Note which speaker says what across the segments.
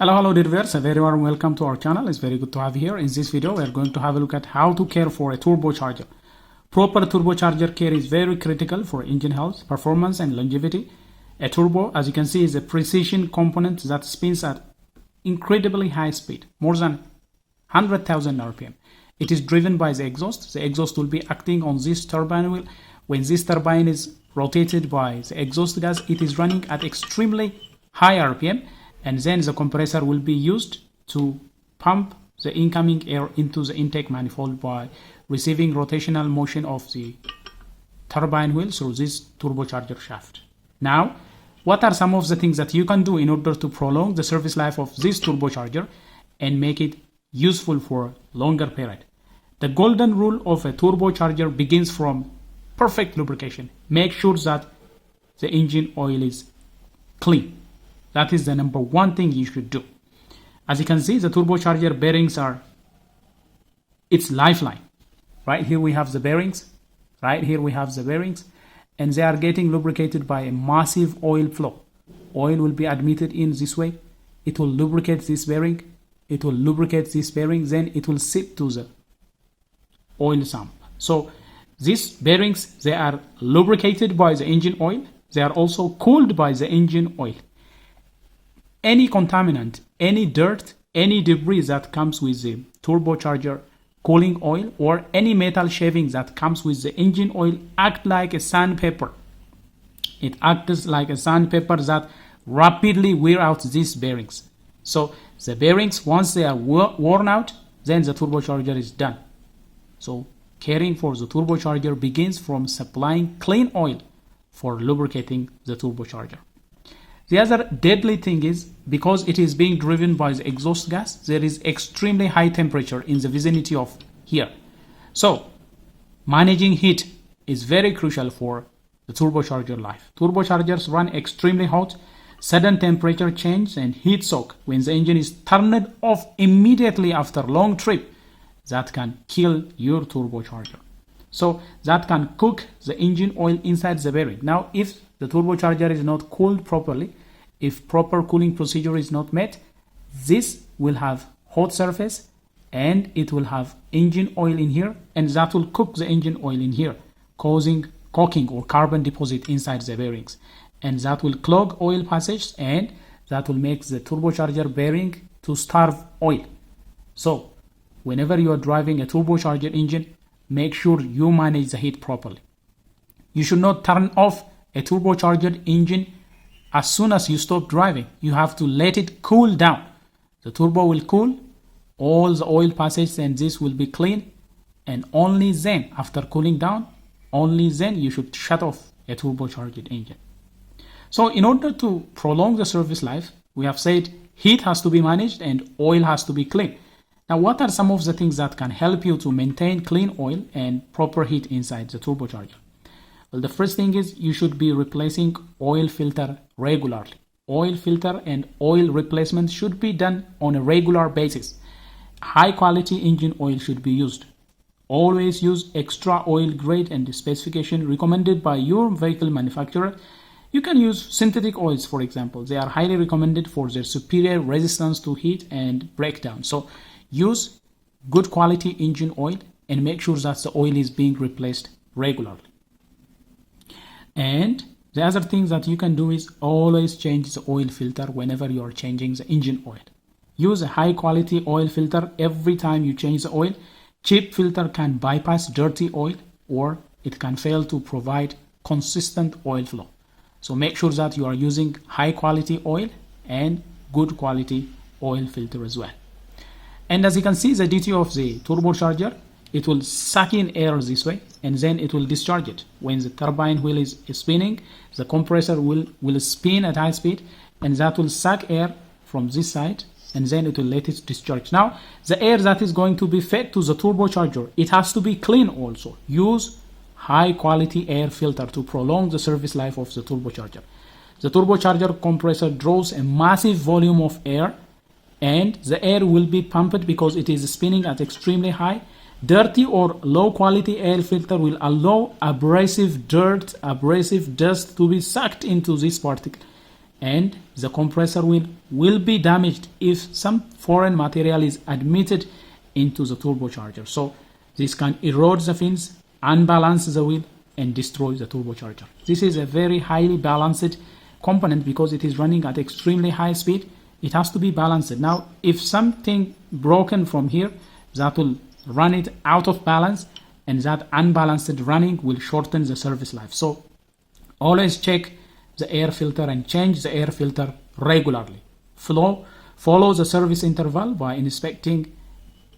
Speaker 1: Hello dear viewers, a very warm welcome to our channel. It's very good to have you here. In this video we are going to have a look at how to care for a turbocharger. Proper turbocharger care is very critical for engine health, performance and longevity. A turbo, as you can see, is a precision component that spins at incredibly high speed, more than 100,000 RPM. It is driven by the exhaust. The exhaust will be acting on this turbine wheel. When this turbine is rotated by the exhaust gas, it is running at extremely high RPM, and then the compressor will be used to pump the incoming air into the intake manifold by receiving rotational motion of the turbine wheel through this turbocharger shaft. Now, what are some of the things that you can do in order to prolong the service life of this turbocharger and make it useful for longer period? The golden rule of a turbocharger begins from perfect lubrication. Make sure that the engine oil is clean. That is the number one thing you should do. As you can see, the turbocharger bearings are its lifeline. Right here we have the bearings. Right here we have the bearings. And they are getting lubricated by a massive oil flow. Oil will be admitted in this way. It will lubricate this bearing. It will lubricate this bearing. Then it will sip to the oil sump. So these bearings, they are lubricated by the engine oil. They are also cooled by the engine oil. Any contaminant, any dirt, any debris that comes with the turbocharger cooling oil, or any metal shaving that comes with the engine oil act like a sandpaper. It acts like a sandpaper that rapidly wear out these bearings. So the bearings, once they are worn out, then the turbocharger is done. So caring for the turbocharger begins from supplying clean oil for lubricating the turbocharger. The other deadly thing is, because it is being driven by the exhaust gas, there is extremely high temperature in the vicinity of here. So managing heat is very crucial for the turbocharger life. Turbochargers run extremely hot. Sudden temperature change and heat shock when the engine is turned off immediately after long trip, that can kill your turbocharger. So that can cook the engine oil inside the bearing. Now, if the turbocharger is not cooled properly, if proper cooling procedure is not met, this will have hot surface and it will have engine oil in here, and that will cook the engine oil in here, causing caulking or carbon deposit inside the bearings, and that will clog oil passage, and that will make the turbocharger bearing to starve oil. So whenever you are driving a turbocharger engine, make sure you manage the heat properly. You should not turn off a turbocharger engine as soon as you stop driving. You have to let it cool down. The turbo will cool, all the oil passage and this will be clean, and only then, after cooling down, only then you should shut off a turbocharged engine. So in order to prolong the service life, we have said heat has to be managed and oil has to be clean. Now, what are some of the things that can help you to maintain clean oil and proper heat inside the turbocharger? Well, the first thing is you should be replacing oil filter regularly. Oil filter and oil replacement should be done on a regular basis. High quality engine oil should be used. Always use extra oil grade and specification recommended by your vehicle manufacturer. You can use synthetic oils, for example. They are highly recommended for their superior resistance to heat and breakdown. So use good quality engine oil and make sure that the oil is being replaced regularly. And the other thing that you can do is always change the oil filter whenever you are changing the engine oil. Use a high quality oil filter every time you change the oil. Cheap filter can bypass dirty oil, or it can fail to provide consistent oil flow. So make sure that you are using high quality oil and good quality oil filter as well. And as you can see, the duty of the turbocharger, it will suck in air this way and then it will discharge it. When the turbine wheel is spinning, the compressor will spin at high speed, and that will suck air from this side and then it will let it discharge. Now, the air that is going to be fed to the turbocharger, it has to be clean also. Use high quality air filter to prolong the service life of the turbocharger. The turbocharger compressor draws a massive volume of air, and the air will be pumped because it is spinning at extremely high. Dirty or low quality air filter will allow abrasive dirt, abrasive dust to be sucked into this particle, and the compressor will be damaged if some foreign material is admitted into the turbocharger. So this can erode the fins, unbalance the wheel, and destroy the turbocharger. This is a very highly balanced component because it is running at extremely high speed. It has to be balanced. Now, if something broken from here, that will run it out of balance, and that unbalanced running will shorten the service life. So always check the air filter and change the air filter regularly. Follow the service interval by inspecting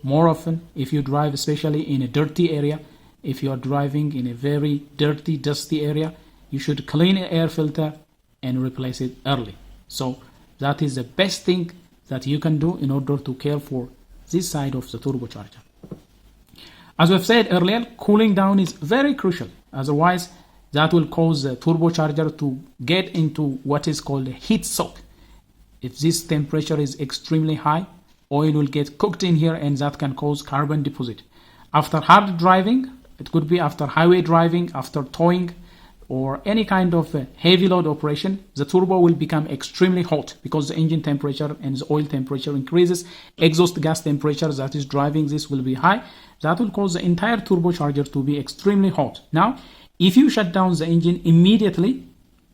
Speaker 1: more often if you drive, especially in a dirty area. If you are driving in a very dirty, dusty area, you should clean the air filter and replace it early. So that is the best thing that you can do in order to care for this side of the turbocharger. As we've said earlier, cooling down is very crucial. Otherwise, that will cause the turbocharger to get into what is called a heat soak. If this temperature is extremely high, oil will get cooked in here, and that can cause carbon deposit. After hard driving, it could be after highway driving, after towing, or any kind of heavy load operation, the turbo will become extremely hot because the engine temperature and the oil temperature increases. Exhaust gas temperature that is driving this will be high. That will cause the entire turbocharger to be extremely hot. Now, if you shut down the engine immediately,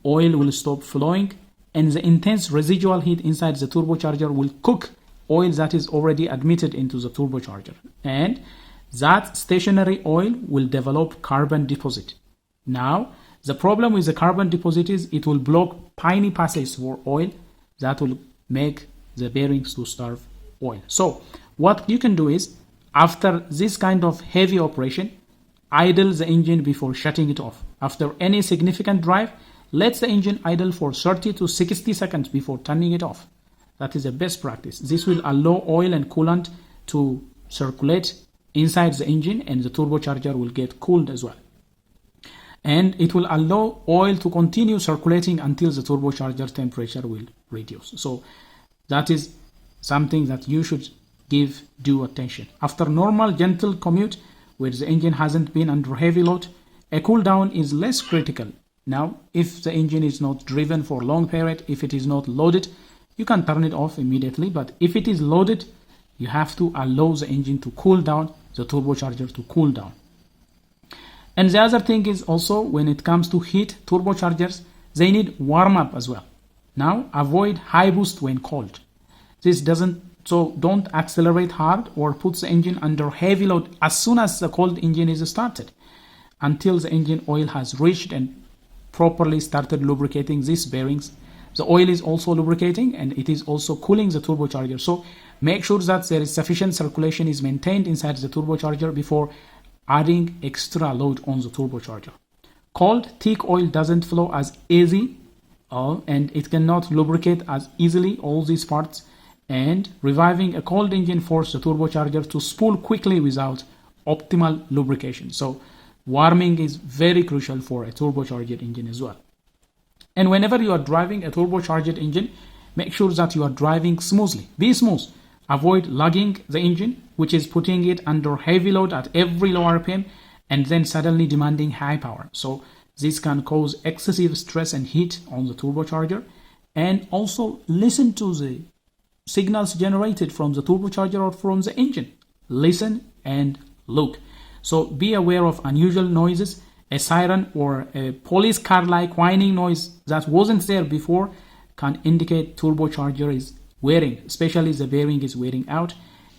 Speaker 1: oil will stop flowing, and the intense residual heat inside the turbocharger will cook oil that is already admitted into the turbocharger, and that stationary oil will develop carbon deposit. Now, the problem with the carbon deposit is it will block tiny passages for oil that will make the bearings to starve oil. So what you can do is, after this kind of heavy operation, idle the engine before shutting it off. After any significant drive, let the engine idle for 30 to 60 seconds before turning it off. That is the best practice. This will allow oil and coolant to circulate inside the engine, and the turbocharger will get cooled as well. And it will allow oil to continue circulating until the turbocharger temperature will reduce. So that is something that you should give due attention. After normal gentle commute where the engine hasn't been under heavy load, a cool down is less critical. Now, if the engine is not driven for a long period, if it is not loaded, you can turn it off immediately. But if it is loaded, you have to allow the engine to cool down, the turbocharger to cool down. And the other thing is also, when it comes to heat, turbochargers, they need warm up as well. Now, avoid high boost when cold. So don't accelerate hard or put the engine under heavy load as soon as the cold engine is started, until the engine oil has reached and properly started lubricating these bearings. The oil is also lubricating, and it is also cooling the turbocharger. So make sure that there is sufficient circulation is maintained inside the turbocharger before adding extra load on the turbocharger. Cold, thick oil doesn't flow as easy, and it cannot lubricate as easily all these parts, and reviving a cold engine forces the turbocharger to spool quickly without optimal lubrication. So warming is very crucial for a turbocharged engine as well. And whenever you are driving a turbocharged engine, make sure that you are driving smoothly. Be smooth. Avoid lugging the engine, which is putting it under heavy load at every low RPM and then suddenly demanding high power. So this can cause excessive stress and heat on the turbocharger. And also listen to the signals generated from the turbocharger or from the engine. Listen and look. So be aware of unusual noises. A siren or a police car-like whining noise that wasn't there before can indicate turbocharger is wearing, especially the bearing is wearing out.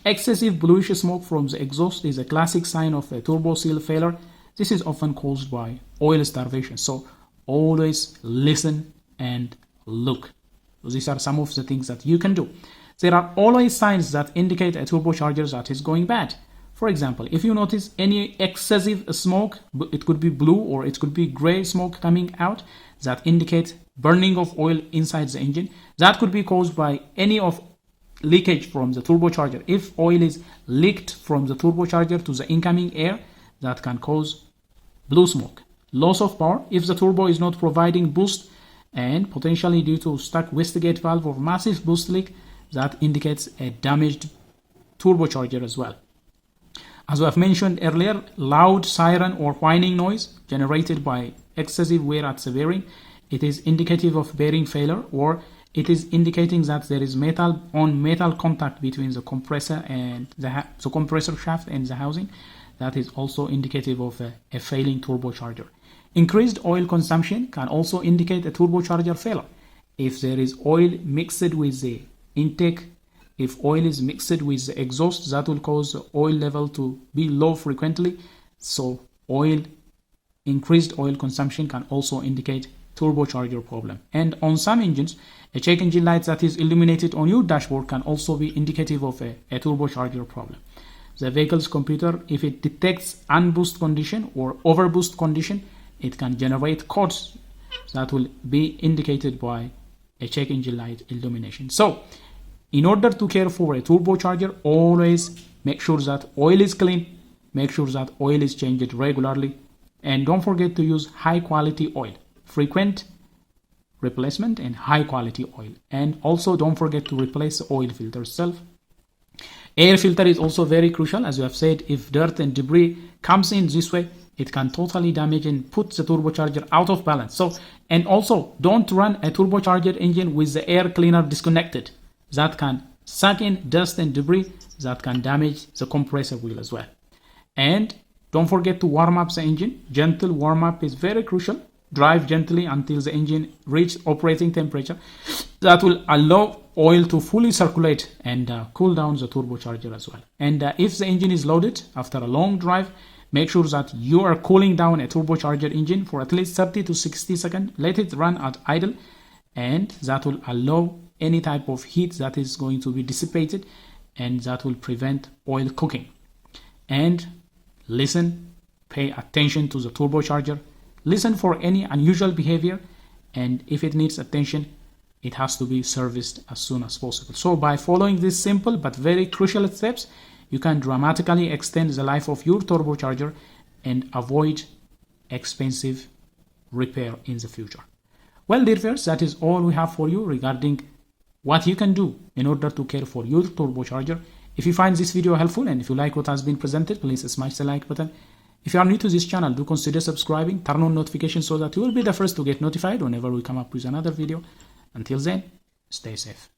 Speaker 1: Excessive bluish smoke from the exhaust is a classic sign of a turbo seal failure. This is often caused by oil starvation. So always listen and look. These are some of the things that you can do. There are always signs that indicate a turbocharger that is going bad. For example, if you notice any excessive smoke, it could be blue or it could be gray smoke coming out, that indicates burning of oil inside the engine. That could be caused by any of leakage from the turbocharger. If oil is leaked from the turbocharger to the incoming air, that can cause blue smoke. Loss of power, if the turbo is not providing boost and potentially due to stuck wastegate valve or massive boost leak, that indicates a damaged turbocharger as well. As we have mentioned earlier, loud siren or whining noise generated by excessive wear at the bearing it is indicative of bearing failure, or it is indicating that there is metal on metal contact between the compressor and the compressor shaft and the housing. That is also indicative of a failing turbocharger. Increased oil consumption can also indicate a turbocharger failure. If there is oil mixed with the intake, if oil is mixed with the exhaust, that will cause the oil level to be low frequently. So increased oil consumption can also indicate turbocharger problem. And on some engines, a check engine light that is illuminated on your dashboard can also be indicative of a turbocharger problem. The vehicle's computer, if it detects unboost condition or overboost condition, it can generate codes that will be indicated by a check engine light illumination. So, in order to care for a turbocharger, always make sure that oil is clean, make sure that oil is changed regularly, and don't forget to use high quality oil, frequent replacement and high quality oil. And also don't forget to replace the oil filter itself. Air filter is also very crucial. As we have said, if dirt and debris comes in this way, it can totally damage and put the turbocharger out of balance. So, and also don't run a turbocharger engine with the air cleaner disconnected. That can suck in dust and debris that can damage the compressor wheel as well. And don't forget to warm up the engine. Gentle warm up is very crucial. Drive gently until the engine reaches operating temperature. That will allow oil to fully circulate and cool down the turbocharger as well. And if the engine is loaded after a long drive, make sure that you are cooling down a turbocharger engine for at least 30 to 60 seconds. Let it run at idle, and that will allow any type of heat that is going to be dissipated, and that will prevent oil cooking. And listen, pay attention to the turbocharger. Listen for any unusual behavior, and if it needs attention, it has to be serviced as soon as possible. So by following these simple but very crucial steps, you can dramatically extend the life of your turbocharger and avoid expensive repair in the future. Well, dear viewers, that is all we have for you regarding what you can do in order to care for your turbocharger. If you find this video helpful and if you like what has been presented, please smash the like button. If you are new to this channel, do consider subscribing, turn on notifications so that you will be the first to get notified whenever we come up with another video. Until then, stay safe.